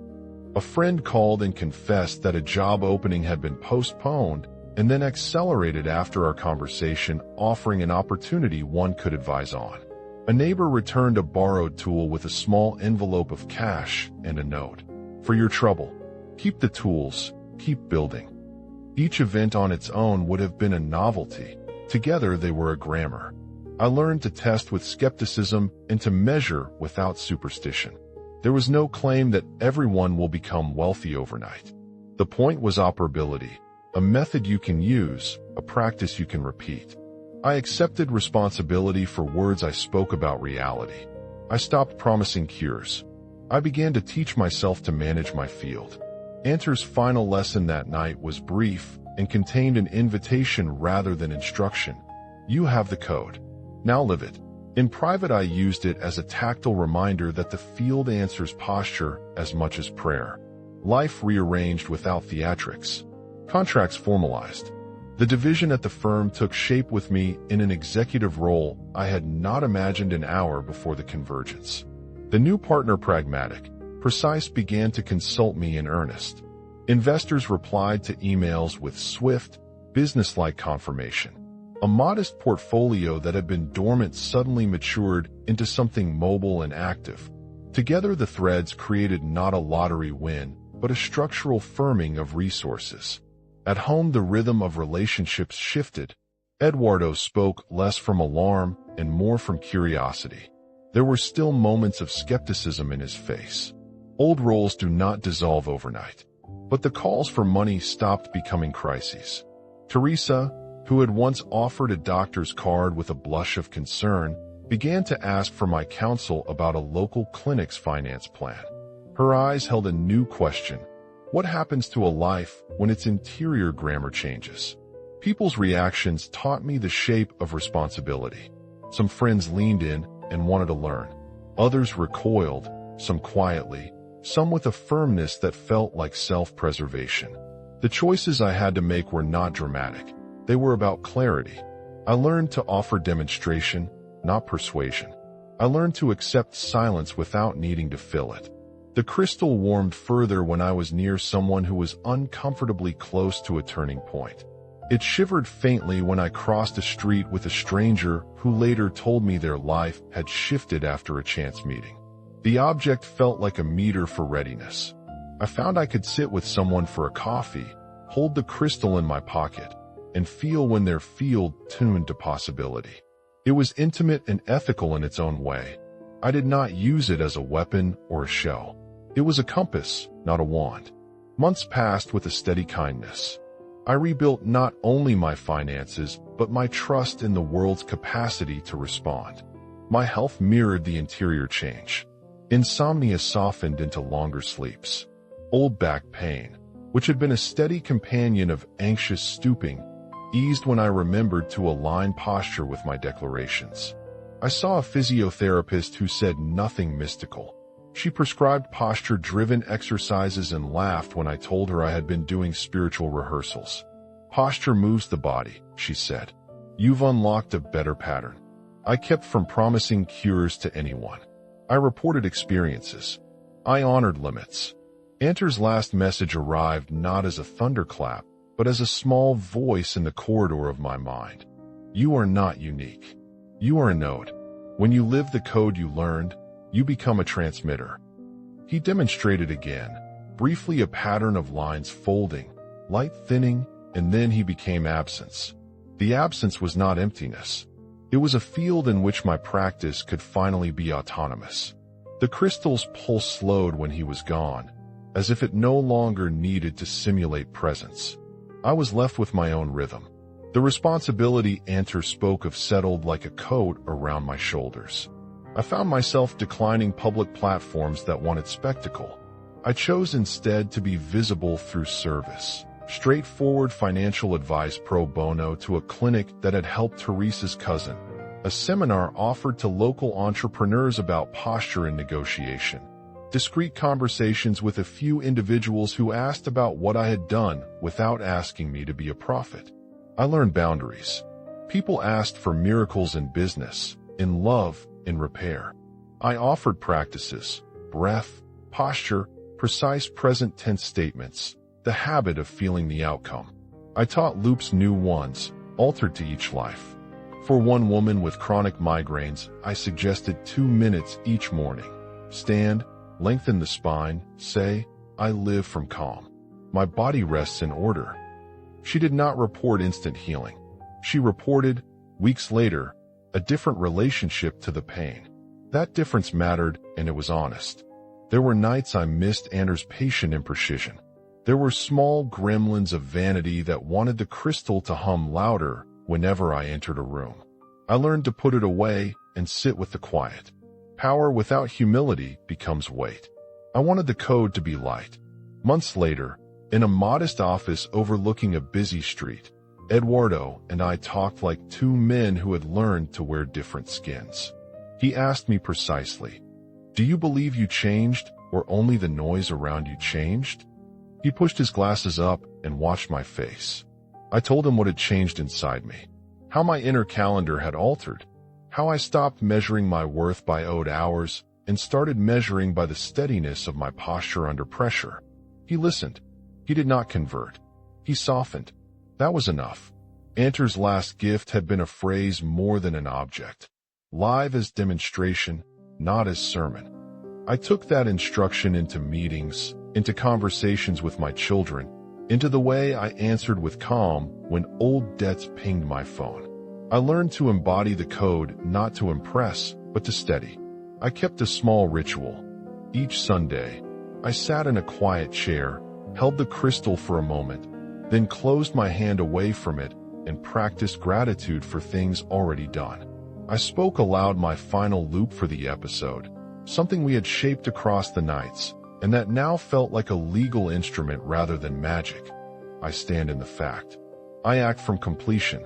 A friend called and confessed that a job opening had been postponed and then accelerated after our conversation, offering an opportunity one could advise on. A neighbor returned a borrowed tool with a small envelope of cash and a note. For your trouble. Keep the tools, keep building. Each event on its own would have been a novelty. Together they were a grammar. I learned to test with skepticism and to measure without superstition. There was no claim that everyone will become wealthy overnight. The point was operability, a method you can use, a practice you can repeat. I accepted responsibility for words I spoke about reality. I stopped promising cures. I began to teach myself to manage my field. Answer's final lesson that night was brief and contained an invitation rather than instruction. You have the code. Now live it. In private, I used it as a tactile reminder that the field answers posture as much as prayer. Life rearranged without theatrics. Contracts formalized. The division at the firm took shape with me in an executive role I had not imagined an hour before the convergence. The new partner, pragmatic, precise, began to consult me in earnest. Investors replied to emails with swift, businesslike confirmation. A modest portfolio that had been dormant suddenly matured into something mobile and active. Together, the threads created not a lottery win, but a structural firming of resources. At home, the rhythm of relationships shifted. Eduardo spoke less from alarm and more from curiosity. There were still moments of skepticism in his face. Old roles do not dissolve overnight. But the calls for money stopped becoming crises. Teresa, who had once offered a doctor's card with a blush of concern, began to ask for my counsel about a local clinic's finance plan. Her eyes held a new question. What happens to a life when its interior grammar changes? People's reactions taught me the shape of responsibility. Some friends leaned in and wanted to learn. Others recoiled, some quietly, some with a firmness that felt like self-preservation. The choices I had to make were not dramatic. They were about clarity. I learned to offer demonstration, not persuasion. I learned to accept silence without needing to fill it. The crystal warmed further when I was near someone who was uncomfortably close to a turning point. It shivered faintly when I crossed a street with a stranger who later told me their life had shifted after a chance meeting. The object felt like a meter for readiness. I found I could sit with someone for a coffee, hold the crystal in my pocket, and feel when their field tuned to possibility. It was intimate and ethical in its own way. I did not use it as a weapon or a show. It was a compass, not a wand. Months passed with a steady kindness. I rebuilt not only my finances, but my trust in the world's capacity to respond. My health mirrored the interior change. Insomnia softened into longer sleeps. Old back pain, which had been a steady companion of anxious stooping, eased when I remembered to align posture with my declarations. I saw a physiotherapist who said nothing mystical. She prescribed posture-driven exercises and laughed when I told her I had been doing spiritual rehearsals. Posture moves the body, she said. You've unlocked a better pattern. I kept from promising cures to anyone. I reported experiences. I honored limits. Anter's last message arrived not as a thunderclap, but as a small voice in the corridor of my mind. You are not unique. You are a node. When you live the code you learned, you become a transmitter. He demonstrated again, briefly, a pattern of lines folding, light thinning, and then he became absence. The absence was not emptiness. It was a field in which my practice could finally be autonomous. The crystal's pulse slowed when he was gone, as if it no longer needed to simulate presence. I was left with my own rhythm. The responsibility Anter spoke of settled like a coat around my shoulders. I found myself declining public platforms that wanted spectacle. I chose instead to be visible through service. Straightforward financial advice pro bono to a clinic that had helped Teresa's cousin. A seminar offered to local entrepreneurs about posture and negotiation. Discreet conversations with a few individuals who asked about what I had done without asking me to be a prophet. I learned boundaries. People asked for miracles in business, in love, in repair. I offered practices, breath, posture, precise present tense statements, the habit of feeling the outcome. I taught loops, new ones, altered to each life. For one woman with chronic migraines, I suggested 2 minutes each morning. Stand, lengthen the spine, say, I live from calm. My body rests in order. She did not report instant healing. She reported, weeks later, a different relationship to the pain. That difference mattered, and it was honest. There were nights I missed Anter's patient imprecision. There were small gremlins of vanity that wanted the crystal to hum louder whenever I entered a room. I learned to put it away and sit with the quiet. Power without humility becomes weight. I wanted the code to be light. Months later, in a modest office overlooking a busy street, Eduardo and I talked like two men who had learned to wear different skins. He asked me precisely, "Do you believe you changed, or only the noise around you changed?" He pushed his glasses up and watched my face. I told him what had changed inside me, how my inner calendar had altered, how I stopped measuring my worth by odd hours and started measuring by the steadiness of my posture under pressure. He listened. He did not convert. He softened. That was enough. Anter's last gift had been a phrase more than an object. Live as demonstration, not as sermon. I took that instruction into meetings, into conversations with my children, into the way I answered with calm when old debts pinged my phone. I learned to embody the code not to impress, but to steady. I kept a small ritual. Each Sunday, I sat in a quiet chair, held the crystal for a moment, then closed my hand away from it and practiced gratitude for things already done. I spoke aloud my final loop for the episode, something we had shaped across the nights, and that now felt like a legal instrument rather than magic. I stand in the fact. I act from completion.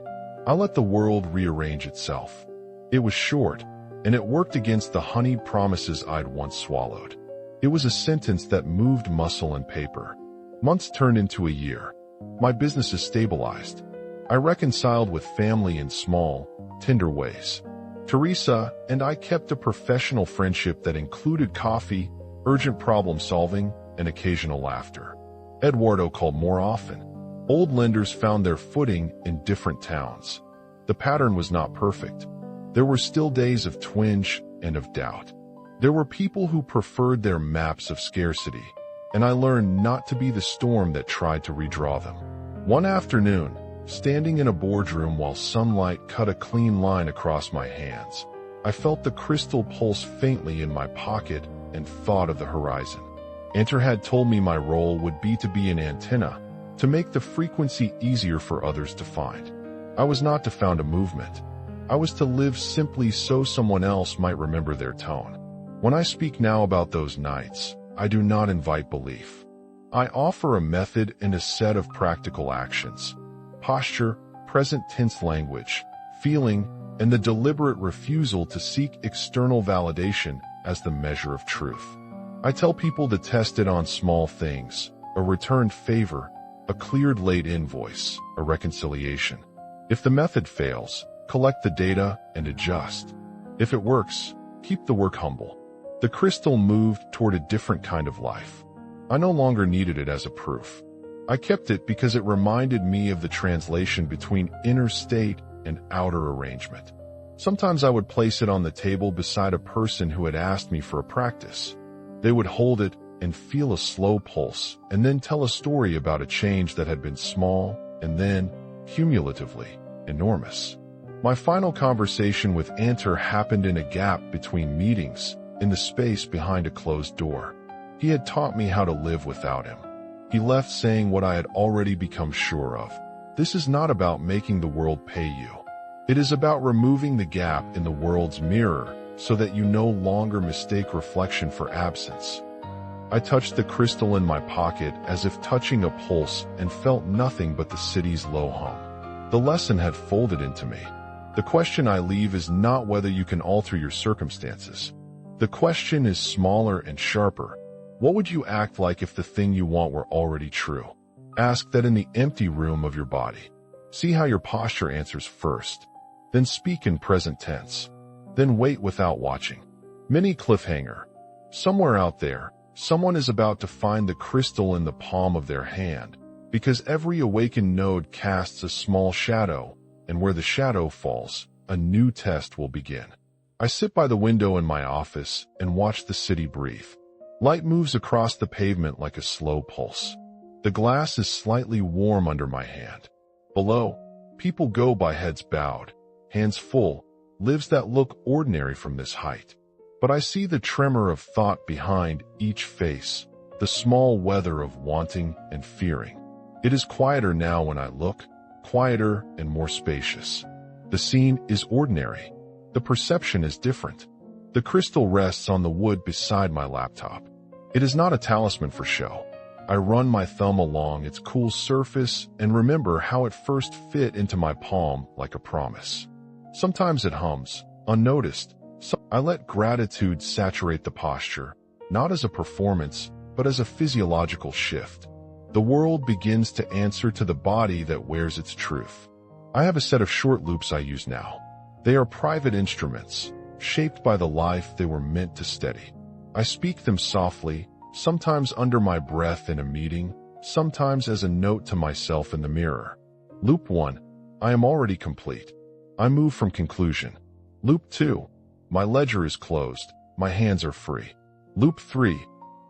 I let the world rearrange itself. It was short, and it worked against the honeyed promises I'd once swallowed. It was a sentence that moved muscle and paper. Months turned into a year. My business is stabilized. I reconciled with family in small, tender ways. Teresa and I kept a professional friendship that included coffee, urgent problem solving, and occasional laughter. Eduardo called more often. Old lenders found their footing in different towns. The pattern was not perfect. There were still days of twinge and of doubt. There were people who preferred their maps of scarcity, and I learned not to be the storm that tried to redraw them. One afternoon, standing in a boardroom while sunlight cut a clean line across my hands, I felt the crystal pulse faintly in my pocket and thought of the horizon. Anter had told me my role would be to be an antenna, to make the frequency easier for others to find. I was not to found a movement. I was to live simply so someone else might remember their tone. When I speak now about those nights, I do not invite belief. I offer a method and a set of practical actions. Posture, present tense language, feeling, and the deliberate refusal to seek external validation as the measure of truth. I tell people to test it on small things, a returned favor, a cleared late invoice, a reconciliation. If the method fails, collect the data and adjust. If it works, keep the work humble. The crystal moved toward a different kind of life. I no longer needed it as a proof. I kept it because it reminded me of the translation between inner state and outer arrangement. Sometimes I would place it on the table beside a person who had asked me for a practice. They would hold it and feel a slow pulse, and then tell a story about a change that had been small and then, cumulatively, enormous. My final conversation with Anter happened in a gap between meetings, in the space behind a closed door. He had taught me how to live without him. He left saying what I had already become sure of. This is not about making the world pay you. It is about removing the gap in the world's mirror so that you no longer mistake reflection for absence. I touched the crystal in my pocket as if touching a pulse and felt nothing but the city's low hum. The lesson had folded into me. The question I leave is not whether you can alter your circumstances. The question is smaller and sharper. What would you act like if the thing you want were already true? Ask that in the empty room of your body. See how your posture answers first. Then speak in present tense. Then wait without watching. Mini cliffhanger. Somewhere out there, someone is about to find the crystal in the palm of their hand, because every awakened node casts a small shadow, and where the shadow falls, a new test will begin. I sit by the window in my office and watch the city breathe. Light moves across the pavement like a slow pulse. The glass is slightly warm under my hand. Below, people go by heads bowed, hands full, lives that look ordinary from this height. But I see the tremor of thought behind each face, the small weather of wanting and fearing. It is quieter now when I look, quieter and more spacious. The scene is ordinary. The perception is different. The crystal rests on the wood beside my laptop. It is not a talisman for show. I run my thumb along its cool surface and remember how it first fit into my palm like a promise. Sometimes it hums, unnoticed. I let gratitude saturate the posture, not as a performance, but as a physiological shift. The world begins to answer to the body that wears its truth. I have a set of short loops I use now. They are private instruments, shaped by the life they were meant to steady. I speak them softly, sometimes under my breath in a meeting, sometimes as a note to myself in the mirror. Loop 1. I am already complete. I move from conclusion. Loop 2. My ledger is closed. My hands are free. Loop 3.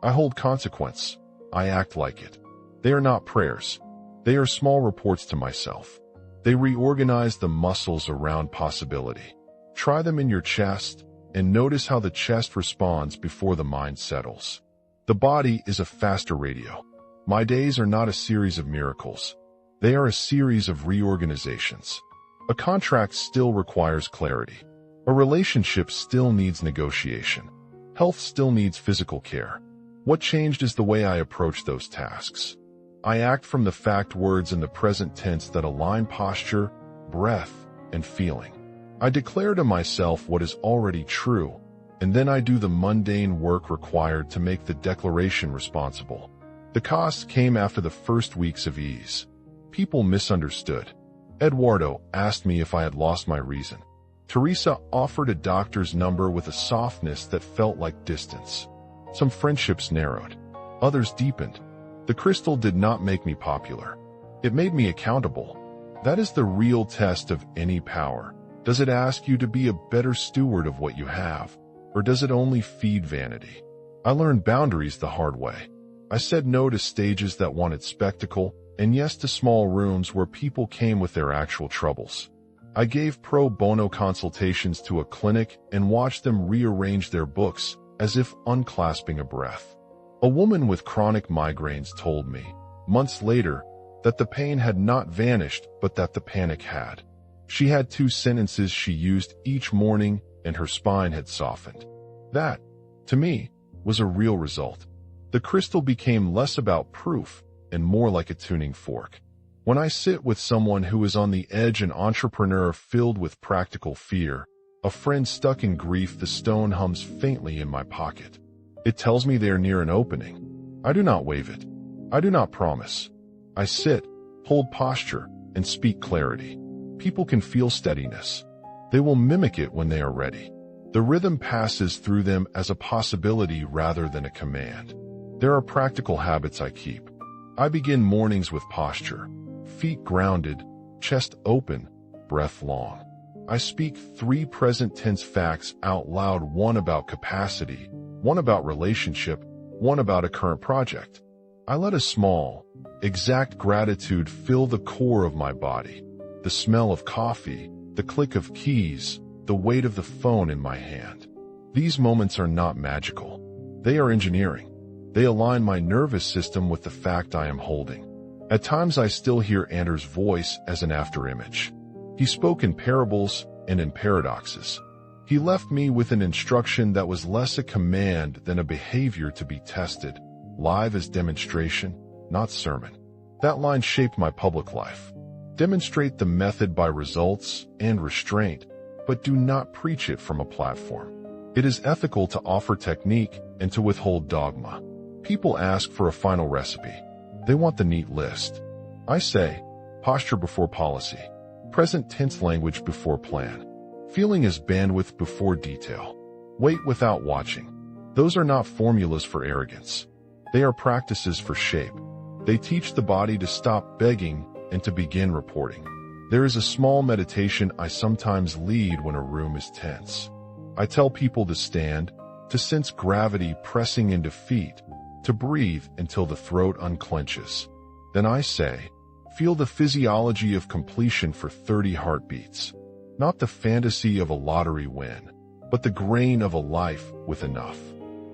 I hold consequence. I act like it. They are not prayers. They are small reports to myself. They reorganize the muscles around possibility. Try them in your chest and notice how the chest responds before the mind settles. The body is a faster radio. My days are not a series of miracles. They are a series of reorganizations. A contract still requires clarity. A relationship still needs negotiation. Health still needs physical care. What changed is the way I approach those tasks. I act from the fact words in the present tense that align posture, breath, and feeling. I declare to myself what is already true, and then I do the mundane work required to make the declaration responsible. The cost came after the first weeks of ease. People misunderstood. Eduardo asked me if I had lost my reason. Teresa offered a doctor's number with a softness that felt like distance. Some friendships narrowed. Others deepened. The crystal did not make me popular. It made me accountable. That is the real test of any power. Does it ask you to be a better steward of what you have, or does it only feed vanity? I learned boundaries the hard way. I said no to stages that wanted spectacle, and yes to small rooms where people came with their actual troubles. I gave pro bono consultations to a clinic and watched them rearrange their books as if unclasping a breath. A woman with chronic migraines told me, months later, that the pain had not vanished but that the panic had. She had 2 sentences she used each morning and her spine had softened. That, to me, was a real result. The crystal became less about proof and more like a tuning fork. When I sit with someone who is on the edge, an entrepreneur filled with practical fear, a friend stuck in grief, the stone hums faintly in my pocket. It tells me they are near an opening. I do not wave it. I do not promise. I sit, hold posture, and speak clarity. People can feel steadiness. They will mimic it when they are ready. The rhythm passes through them as a possibility rather than a command. There are practical habits I keep. I begin mornings with posture, feet grounded, chest open, breath long. I speak 3 present tense facts out loud, one about capacity, one about relationship, one about a current project. I let a small, exact gratitude fill the core of my body. The smell of coffee, the click of keys, the weight of the phone in my hand. These moments are not magical. They are engineering. They align my nervous system with the fact I am holding. At times I still hear Anders' voice as an afterimage. He spoke in parables and in paradoxes. He left me with an instruction that was less a command than a behavior to be tested, live as demonstration, not sermon. That line shaped my public life. Demonstrate the method by results and restraint, but do not preach it from a platform. It is ethical to offer technique and to withhold dogma. People ask for a final recipe. They want the neat list. I say, posture before policy, present tense language before plan, feeling as bandwidth before detail, wait without watching. Those are not formulas for arrogance. They are practices for shape. They teach the body to stop begging and to begin reporting. There is a small meditation I sometimes lead when a room is tense. I tell people to stand, to sense gravity pressing into feet, to breathe until the throat unclenches. Then I say, feel the physiology of completion for 30 heartbeats. Not the fantasy of a lottery win, but the grain of a life with enough.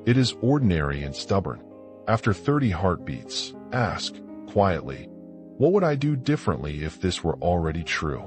It is ordinary and stubborn. After 30 heartbeats, ask, quietly, what would I do differently if this were already true?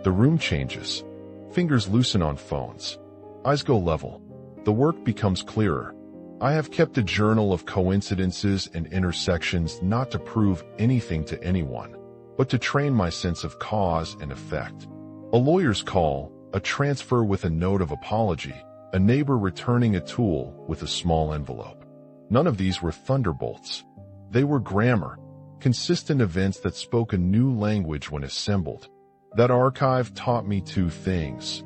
The room changes. Fingers loosen on phones. Eyes go level. The work becomes clearer. I have kept a journal of coincidences and intersections not to prove anything to anyone, but to train my sense of cause and effect. A lawyer's call, a transfer with a note of apology, a neighbor returning a tool with a small envelope. None of these were thunderbolts. They were grammar, consistent events that spoke a new language when assembled. That archive taught me two things.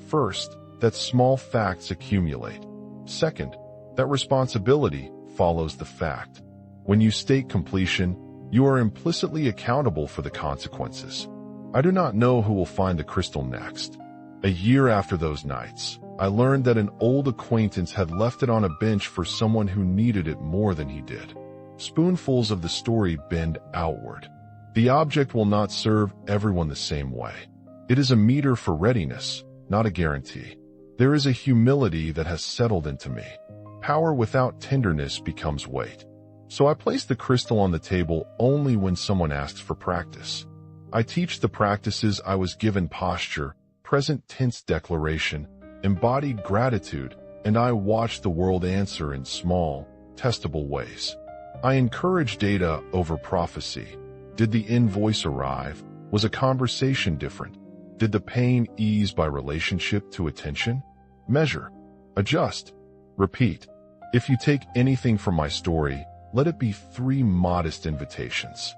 First, that small facts accumulate. Second, that responsibility follows the fact. When you state completion, you are implicitly accountable for the consequences. I do not know who will find the crystal next. A year after those nights, I learned that an old acquaintance had left it on a bench for someone who needed it more than he did. Spoonfuls of the story bend outward. The object will not serve everyone the same way. It is a meter for readiness, not a guarantee. There is a humility that has settled into me. Power without tenderness becomes weight. So I place the crystal on the table only when someone asks for practice. I teach the practices I was given: posture, present tense declaration, embodied gratitude, and I watch the world answer in small, testable ways. I encourage data over prophecy. Did the invoice arrive? Was a conversation different? Did the pain ease by relationship to attention? Measure, adjust, repeat. If you take anything from my story, let it be 3 modest invitations.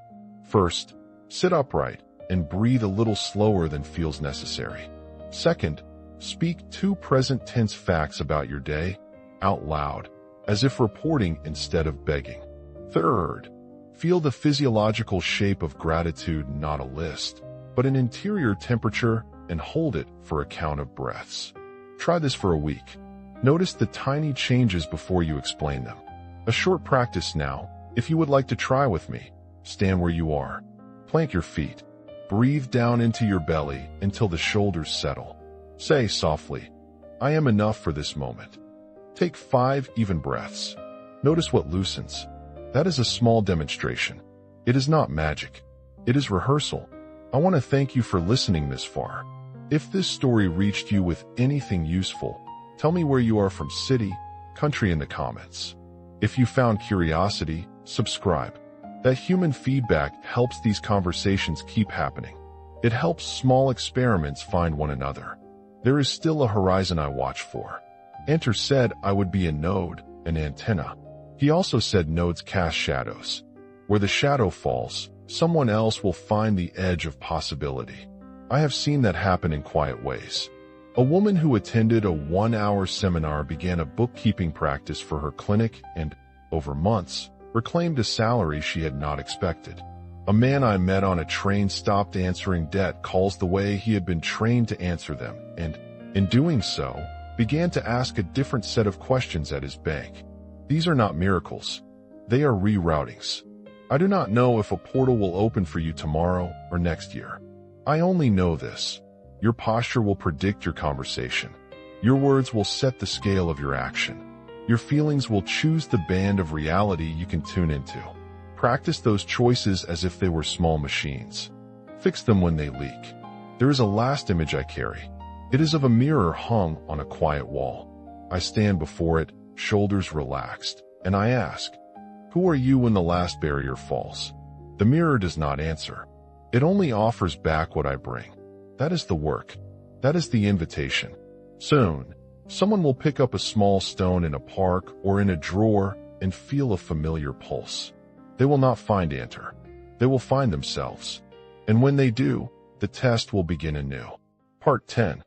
First, sit upright and breathe a little slower than feels necessary. Second, speak 2 present tense facts about your day out loud, as if reporting instead of begging. Third, feel the physiological shape of gratitude, not a list, but an interior temperature, and hold it for a count of breaths. Try this for a week. Notice the tiny changes before you explain them. A short practice now. If you would like to try with me, stand where you are. Plant your feet. Breathe down into your belly until the shoulders settle. Say softly, "I am enough for this moment." Take 5 even breaths. Notice what loosens. That is a small demonstration. It is not magic. It is rehearsal. I want to thank you for listening this far. If this story reached you with anything useful, tell me where you are from, city, country, in the comments. If you found curiosity, subscribe. That human feedback helps these conversations keep happening. It helps small experiments find one another. There is still a horizon I watch for. Enter said I would be a node, an antenna. He also said nodes cast shadows. Where the shadow falls, someone else will find the edge of possibility. I have seen that happen in quiet ways. A woman who attended a 1-hour seminar began a bookkeeping practice for her clinic and, over months, reclaimed a salary she had not expected. A man I met on a train stopped answering debt calls the way he had been trained to answer them and, in doing so, began to ask a different set of questions at his bank. These are not miracles. They are reroutings. I do not know if a portal will open for you tomorrow or next year. I only know this. Your posture will predict your conversation. Your words will set the scale of your action. Your feelings will choose the band of reality you can tune into. Practice those choices as if they were small machines. Fix them when they leak. There is a last image I carry. It is of a mirror hung on a quiet wall. I stand before it, shoulders relaxed, and I ask, "Who are you when the last barrier falls?" The mirror does not answer. It only offers back what I bring. That is the work. That is the invitation. Soon, someone will pick up a small stone in a park or in a drawer and feel a familiar pulse. They will not find answer. They will find themselves. And when they do, the test will begin anew. Part 10.